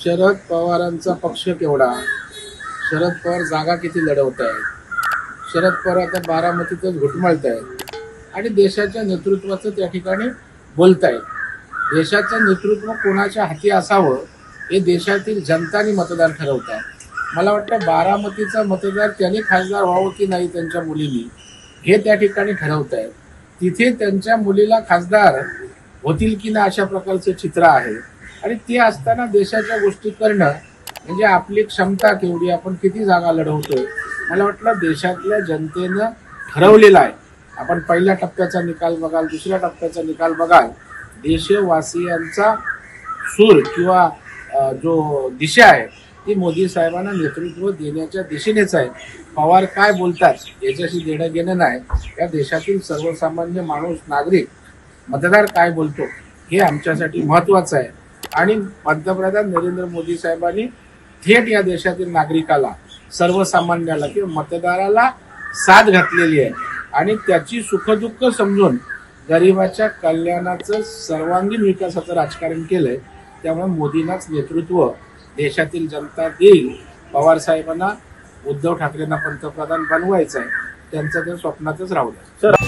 शरद पवारांचा पक्ष केवढा, शरद पवार जागा किती लढवत आहेत, शरद पवार आता बारामतीतच घुटमळत आहेत आणि देशाच्या नेतृत्वाचं त्या ठिकाणी बोलतायत. देशाचं नेतृत्व कोणाच्या हाती असावं हे देशातील जनतानी मतदार ठरवतात. मला वाटतं बारामतीचा मतदार त्यांनी खासदार व्हावं की नाही त्यांच्या मुलींनी हे त्या ठिकाणी ठरवत आहेत. तिथे त्यांच्या मुलीला खासदार होतील की नाही अशा प्रकारचं चित्र आहे. आणि ते असताना देशाच्या गोष्टी करणं म्हणजे आपली क्षमता केवढी, आपण किती जागा लढवतोय, मला वाटलं देशातल्या जनतेनं ठरवलेलं आहे. आपण पहिल्या टप्प्याचा निकाल बघाल, दुसऱ्या टप्प्याचा निकाल बघाल, देशवासियांचा सूर किंवा जो दिशा आहे ती मोदी साहेबांना नेतृत्व देण्याच्या दिशेनेच आहे. पवार काय बोलतात याच्याशी देणं घेणं नाही. या देशातील सर्वसामान्य माणूस, नागरिक, मतदार काय बोलतो हे आमच्यासाठी महत्त्वाचं आहे. आणि पंतप्रधान नरेंद्र मोदी साहेबांनी थेट या देशातील नागरिकाला, सर्वसामान्याला किंवा मतदाराला साथ घातलेली आहे आणि त्याची सुखदुःख समजून गरिबाच्या कल्याणाचं, सर्वांगीण विकासाचं राजकारण केलंय. त्यामुळे मोदींनाच नेतृत्व देशातील जनता देईल. पवार साहेबांना उद्धव ठाकरेंना पंतप्रधान बनवायचं आहे, त्यांचं ते स्वप्नातच राहू द्या.